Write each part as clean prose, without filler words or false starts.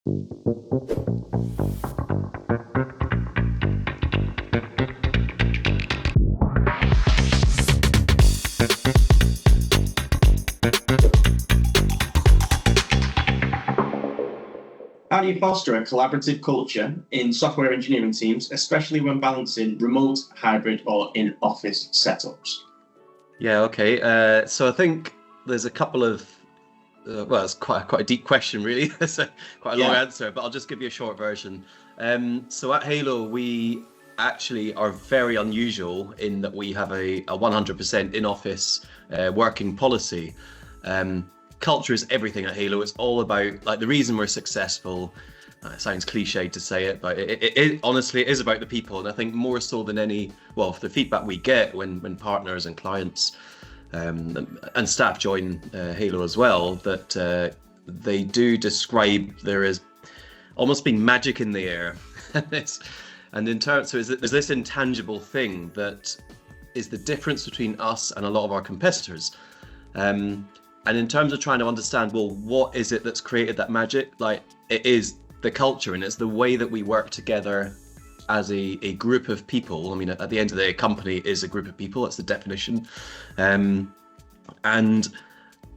How do you foster a collaborative culture in software engineering teams, especially when balancing remote, hybrid, or in-office setups? Yeah, okay. So I think there's a couple of, well, it's quite a deep question, really. It's quite a long Yeah. answer, but I'll just give you a short version. So at Halo, we actually are very unusual in that we have a 100% in-office working policy. Culture is everything at Halo. It's all about, like, the reason we're successful. It sounds cliched to say it, but it honestly, it is about the people. And I think more so than any, well, the feedback we get when partners and clients and staff join Halo as well, that they do describe there is almost being magic in the air. And in terms, so there's this intangible thing that is the difference between us and a lot of our competitors. And in terms of trying to understand, well, what is it that's created that magic? Like, it is the culture, and it's the way that we work together as a group of people. I mean, at the end of the day, a company is a group of people. That's the definition. And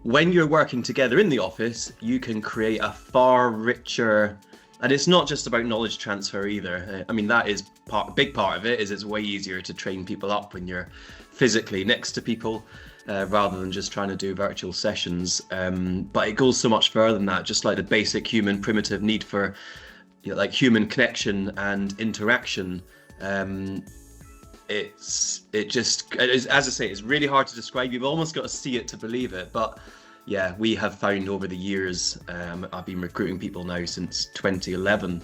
when you're working together in the office, you can create a far richer, and it's not just about knowledge transfer either. I mean, that is a big part of it, is it's way easier to train people up when you're physically next to people. Rather than just trying to do virtual sessions. But it goes so much further than that, just like the basic human primitive need for like human connection and interaction. As I say, it's really hard to describe. You've almost got to see it to believe it. But yeah, we have found over the years, I've been recruiting people now since 2011.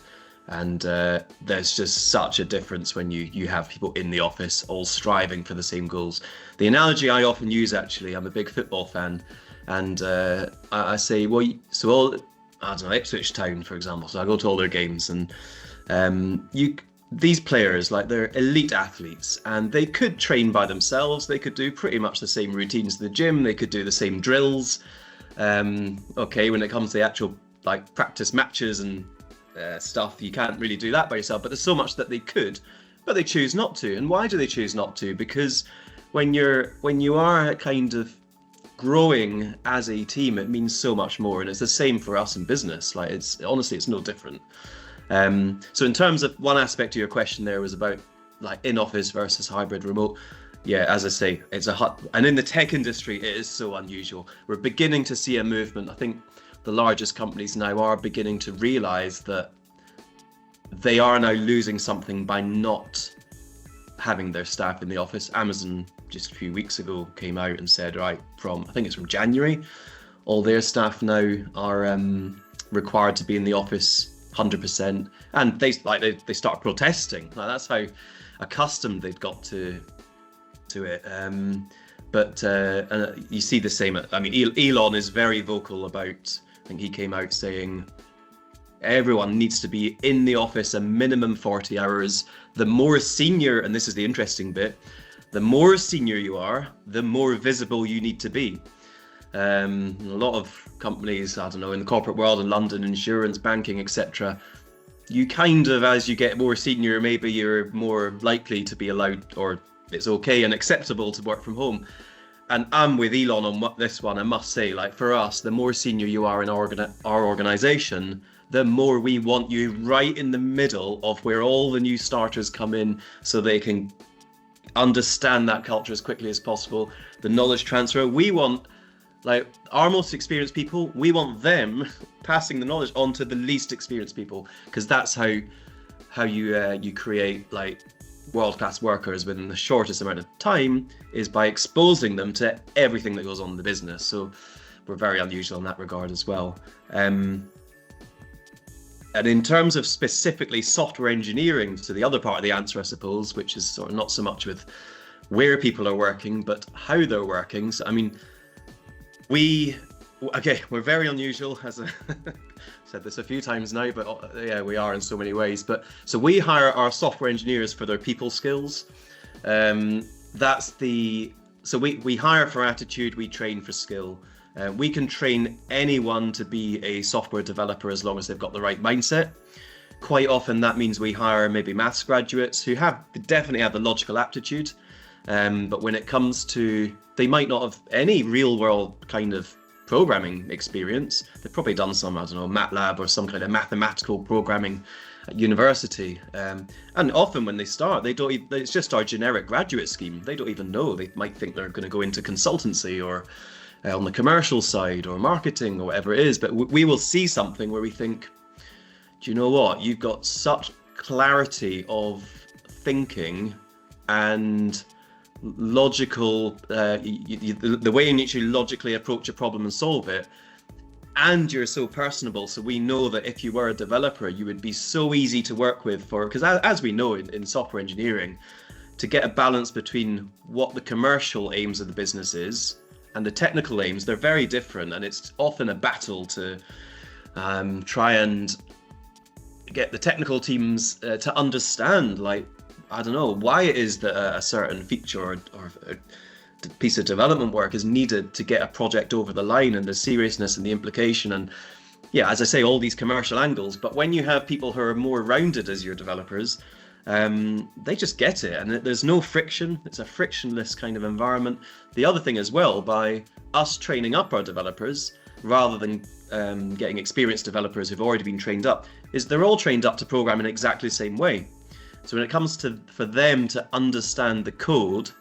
And there's just such a difference when you have people in the office all striving for the same goals. The analogy I often use, actually, I'm a big football fan, and I say, well, I don't know, Ipswich Town, for example, so I go to all their games, and these players, like, they're elite athletes, and they could train by themselves. They could do pretty much the same routines in the gym. They could do the same drills. Okay, when it comes to the actual, like, practice matches and stuff, you can't really do that by yourself, but there's so much that they could, but they choose not to. And why do they choose not to? Because when you are kind of growing as a team, it means so much more. And it's the same for us in business. Like, it's honestly, it's no different. So in terms of one aspect of your question there was about like in-office versus hybrid remote. Yeah, as I say, and in the tech industry, it is so unusual. We're beginning to see a movement. I think the largest companies now are beginning to realize that they are now losing something by not having their staff in the office. Amazon just a few weeks ago came out and said, right, I think it's from January, all their staff now are required to be in the office 100%, and they start protesting. Like, that's how accustomed they've got to it. But you see the same. I mean, Elon is very vocal about. I think he came out saying everyone needs to be in the office a minimum 40 hours. The more senior, and this is the interesting bit, the more senior you are, the more visible you need to be. A lot of companies, I don't know, in the corporate world, in London, insurance, banking, etc., you kind of, as you get more senior, maybe you're more likely to be allowed, or it's okay and acceptable to work from home. And I'm with Elon on this one. I must say, like, for us, the more senior you are in our organization, the more we want you right in the middle of where all the new starters come in, so they can understand that culture as quickly as possible. The knowledge transfer, we want, like, our most experienced people, we want them passing the knowledge on to the least experienced people, because that's how you create, like, world-class workers within the shortest amount of time, is by exposing them to everything that goes on in the business. So we're very unusual in that regard as well. And in terms of specifically software engineering, so the other part of the answer, I suppose, which is sort of not so much with where people are working, but how they're working. So, I mean, we're very unusual, as I said this a few times now, but yeah, we are in so many ways. But so we hire our software engineers for their people skills. So we hire for attitude, we train for skill. We can train anyone to be a software developer as long as they've got the right mindset. Quite often that means we hire maybe maths graduates who definitely have the logical aptitude, but when it comes to, they might not have any real world kind of programming experience. They've probably done some, I don't know, MATLAB or some kind of mathematical programming at university. And often when they start, it's just our generic graduate scheme. They don't even know. They might think they're going to go into consultancy or on the commercial side or marketing or whatever it is. But we will see something where we think, do you know what? You've got such clarity of thinking and logical, the way in which you logically approach a problem and solve it, and you're so personable. So we know that if you were a developer, you would be so easy to work with because as we know in software engineering, to get a balance between what the commercial aims of the business is and the technical aims, they're very different, and it's often a battle to try and get the technical teams to understand, like, I don't know, why it is that a certain feature or a piece of development work is needed to get a project over the line, and the seriousness and the implication, and yeah, as I say, all these commercial angles. But when you have people who are more rounded as your developers, they just get it, and there's no friction. It's a frictionless kind of environment. The other thing as well, by us training up our developers rather than getting experienced developers who've already been trained up, is they're all trained up to program in exactly the same way. So when it comes for them to understand the code,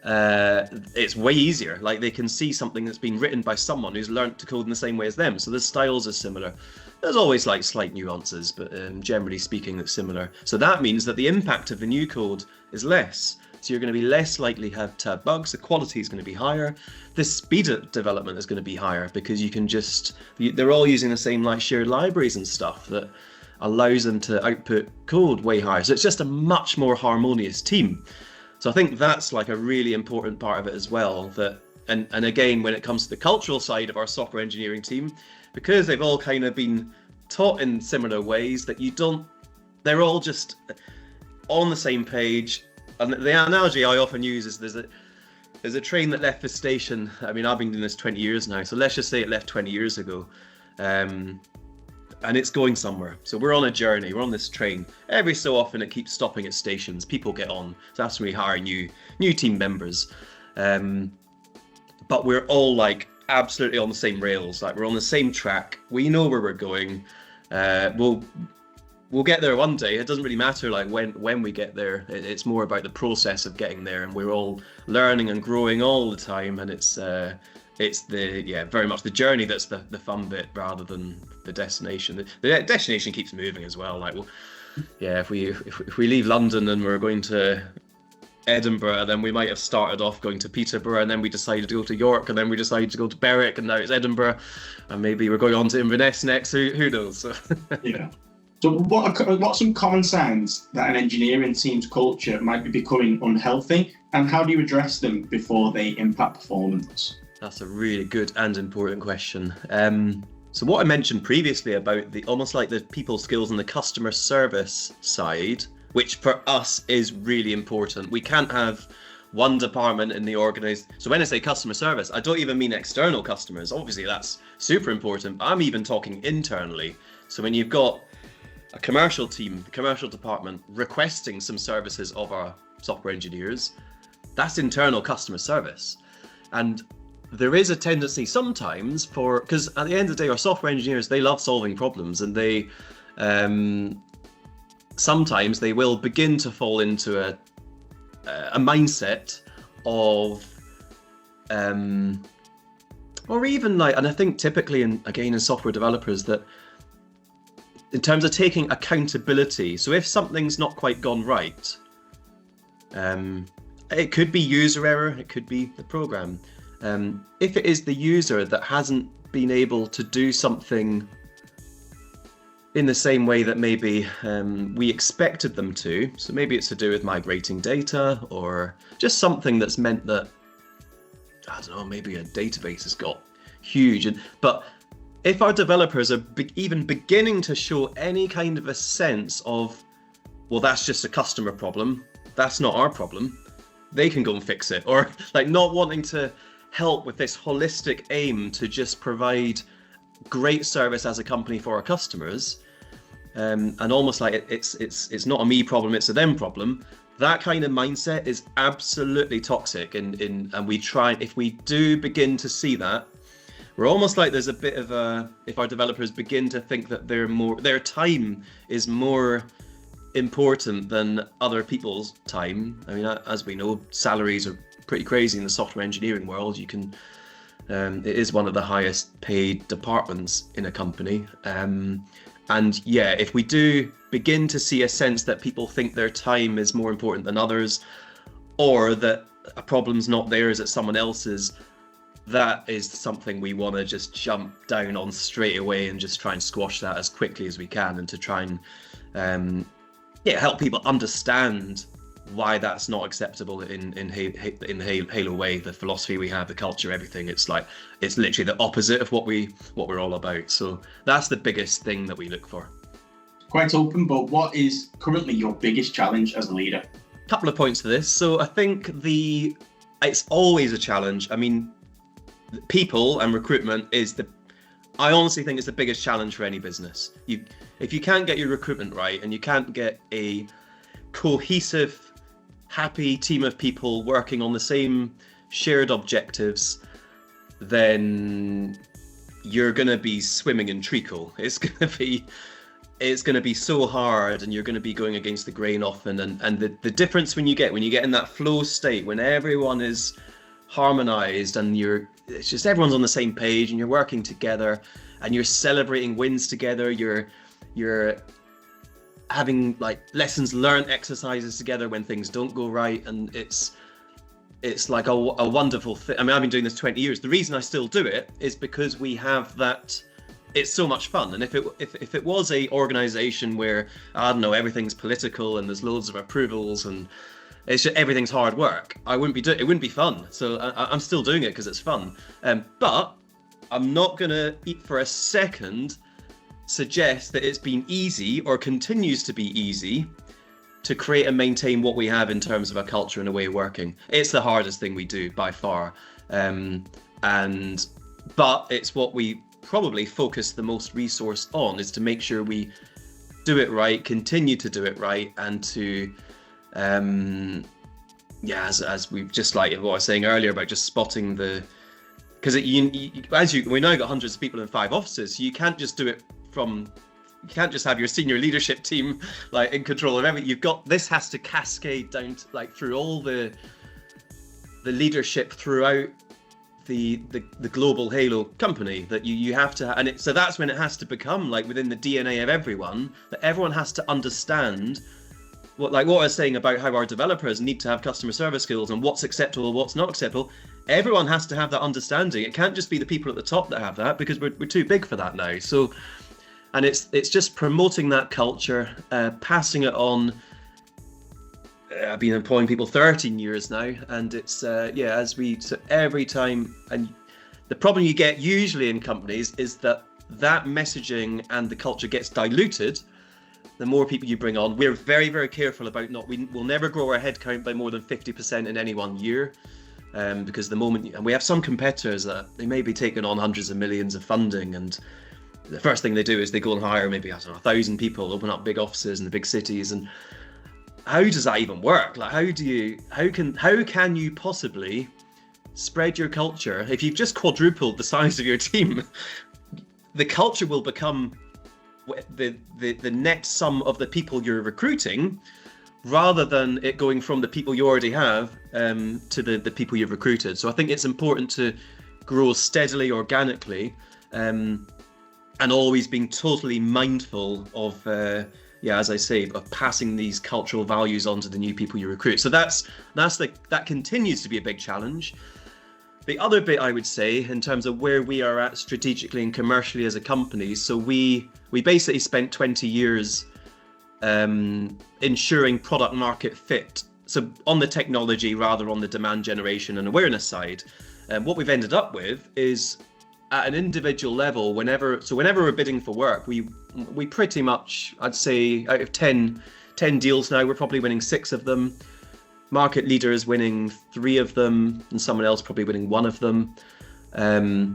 it's way easier. Like, they can see something that's been written by someone who's learned to code in the same way as them. So the styles are similar. There's always like slight nuances, but generally speaking, it's similar. So that means that the impact of the new code is less. So you're going to be less likely to have bugs. The quality is going to be higher. The speed of development is going to be higher because you can they're all using the same like shared libraries and stuff that allows them to output code way higher. So it's just a much more harmonious team. So I think that's like a really important part of it as well. And again, when it comes to the cultural side of our software engineering team, because they've all kind of been taught in similar ways, that they're all just on the same page. And the analogy I often use is there's a train that left the station. I mean, I've been doing this 20 years now, so let's just say it left 20 years ago. And it's going somewhere. So we're on a journey, we're on this train. Every so often it keeps stopping at stations, people get on. So that's when we hire new team members. But we're all like absolutely on the same rails, like we're on the same track. We know where we're going. We'll get there one day. It doesn't really matter like when we get there. It's more about the process of getting there, and we're all learning and growing all the time, and it's very much the journey that's the fun bit rather than the destination. The destination keeps moving as well. Like, well, yeah, if we leave London and we're going to Edinburgh, then we might have started off going to Peterborough, and then we decided to go to York, and then we decided to go to Berwick, and now it's Edinburgh, and maybe we're going on to Inverness next. Who knows? So. Yeah. So what are some common signs that an engineering team's culture might be becoming unhealthy, and how do you address them before they impact performance? That's a really good and important question. So what I mentioned previously about almost like the people skills and the customer service side, which for us is really important. We can't have one department in the organization. So when I say customer service, I don't even mean external customers. Obviously that's super important. I'm even talking internally. So when you've got a commercial team, the commercial department requesting some services of our software engineers, that's internal customer service. And there is a tendency sometimes because at the end of the day, our software engineers, they love solving problems, and they sometimes they will begin to fall into a mindset of or even like, and I think typically in software developers, that in terms of taking accountability. So if something's not quite gone right, it could be user error, it could be the program. If it is the user that hasn't been able to do something in the same way that maybe we expected them to, so maybe it's to do with migrating data, or just something that's meant that, I don't know, maybe a database has got huge. But if our developers are even beginning to show any kind of a sense of, well, that's just a customer problem, that's not our problem, they can go and fix it, or like not wanting to help with this holistic aim to just provide great service as a company for our customers, and almost like it's not a me problem, it's a them problem. That kind of mindset is absolutely toxic, and we try, if we do begin to see that, we're almost like there's a bit of a, if our developers begin to think that their time is more important than other people's time. I mean, as we know, salaries are pretty crazy in the software engineering world. You can, it is one of the highest paid departments in a company. And yeah, if we do begin to see a sense that people think their time is more important than others, or that a problem's not theirs, it's someone else's, that is something we want to just jump down on straight away and just try and squash that as quickly as we can, and to try and help people understand why that's not acceptable in Halo Way, the philosophy we have, the culture, everything. It's like, it's literally the opposite of what we're all about. So that's the biggest thing that we look for. Quite open, but what is currently your biggest challenge as a leader? Couple of points to this. So I think it's always a challenge. I mean, people and recruitment I honestly think it's the biggest challenge for any business. If you can't get your recruitment right, and you can't get a cohesive, happy team of people working on the same shared objectives, then you're going to be swimming in treacle. It's going to be so hard, and you're going to be going against the grain often. And the difference when you get in that flow state, when everyone is harmonized and it's just everyone's on the same page, and you're working together, and you're celebrating wins together, you're having like lessons learned exercises together when things don't go right, and it's like a wonderful thing. I mean, I've been doing this 20 years. The reason I still do it is because we have that. It's so much fun. And if it was a organization where, I don't know, everything's political and there's loads of approvals and it's just everything's hard work, it wouldn't be fun. So I'm still doing it because it's fun. But I'm not gonna for a second suggest that it's been easy or continues to be easy to create and maintain what we have in terms of a culture and a way of working. It's the hardest thing we do by far. But it's what we probably focus the most resource on, is to make sure we do it right, continue to do it right, and to as we've just like what I was saying earlier about just spotting because we now got hundreds of people in 5 offices, so you can't just do it you can't just have your senior leadership team like in control of everything. This has to cascade down to, like, through all the leadership throughout the global Halo company, that you have to, so that's when it has to become like within the DNA of everyone, that everyone has to understand what I was saying about how our developers need to have customer service skills and what's acceptable, what's not acceptable. Everyone has to have that understanding. It can't just be the people at the top that have that, because we're too big for that now. So, and it's just promoting that culture, passing it on. I've been employing people 13 years now, and it's so every time, and the problem you get usually in companies is that messaging and the culture gets diluted the more people you bring on. We're very, very careful about we'll never grow our headcount by more than 50% in any one year, because the moment, and we have some competitors that they may be taking on hundreds of millions of funding, and the first thing they do is they go and hire maybe, 1,000 people, open up big offices in the big cities. And how does that even work? Like, how can you possibly spread your culture if you've just quadrupled the size of your team? The culture will become the net sum of the people you're recruiting, rather than it going from the people you already have to the people you've recruited. So I think it's important to grow steadily, organically, and always being totally mindful of as I say, of passing these cultural values on to the new people you recruit. So that continues to be a big challenge. The other bit, I would say, in terms of where we are at strategically and commercially as a company, so we basically spent 20 years ensuring product market fit. So on the technology, rather on the demand generation and awareness side. What we've ended up with is, at an individual level, whenever we're bidding for work, we pretty much, I'd say, out of 10 deals now, we're probably winning 6 of them. market leaders winning 3 of them, and someone else probably winning 1 of them.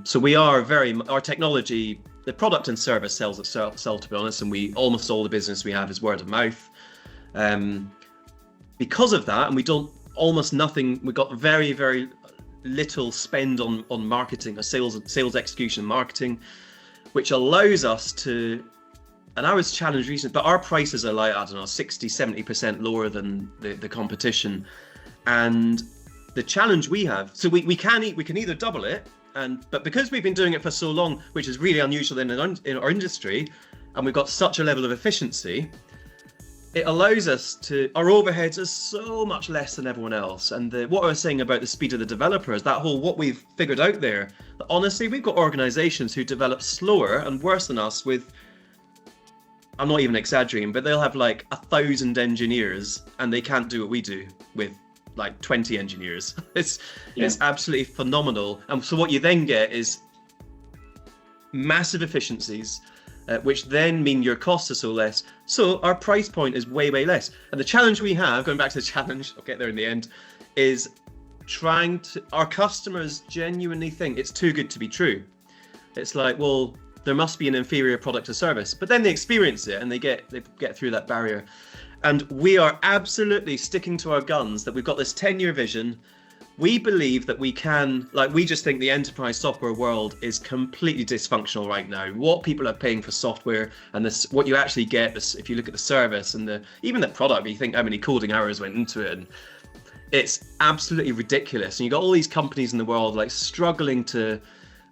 So we are our technology, the product and service sells itself, to be honest, and almost all the business we have is word of mouth. Because of that, and we don't almost nothing. We got very, very little spend on marketing or sales execution marketing, which allows us to. And I was challenged recently, but our prices are like, I don't know, 60-70% lower than the competition. And the challenge we have, so we can either double it, but because we've been doing it for so long, which is really unusual in our industry, and we've got such a level of efficiency, it allows us our overheads are so much less than everyone else. And what I was saying about the speed of the developers, what we've figured out there, that honestly, we've got organizations who develop slower and worse than us with, I'm not even exaggerating, but they'll have like 1,000 engineers and they can't do what we do with like 20 engineers. It's absolutely phenomenal. And so what you then get is massive efficiencies, which then mean your costs are so less. So our price point is way, way less. And the challenge we have, going back to the challenge, I'll get there in the end, is our customers genuinely think it's too good to be true. It's like, well, there must be an inferior product or service, but then they experience it and they get through that barrier. And we are absolutely sticking to our guns that we've got this 10-year vision. We believe that we can, we just think the enterprise software world is completely dysfunctional right now. What people are paying for software and what you actually get, if you look at the service and even the product, you think how many coding hours went into it, and it's absolutely ridiculous. And you got all these companies in the world struggling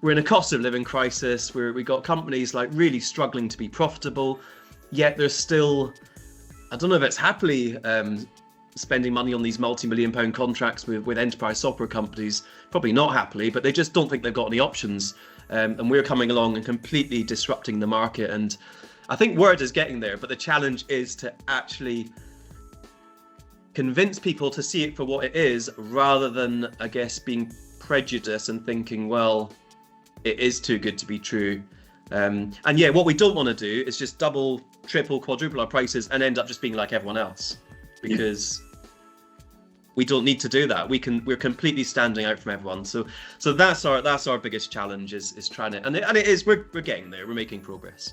we're in a cost of living crisis where we got companies really struggling to be profitable, yet there's still, I don't know if it's happily spending money on these multi-million pound contracts with enterprise software companies, probably not happily, but they just don't think they've got any options. And we're coming along and completely disrupting the market. And I think word is getting there, but the challenge is to actually convince people to see it for what it is, rather than, I guess, being prejudiced and thinking, well, it is too good to be true. And yeah, what we don't want to do is just double, triple, quadruple our prices and end up just being like everyone else, because we don't need to do that. We're completely standing out from everyone. So that's our biggest challenge is trying to, and it is, we're getting there. We're making progress.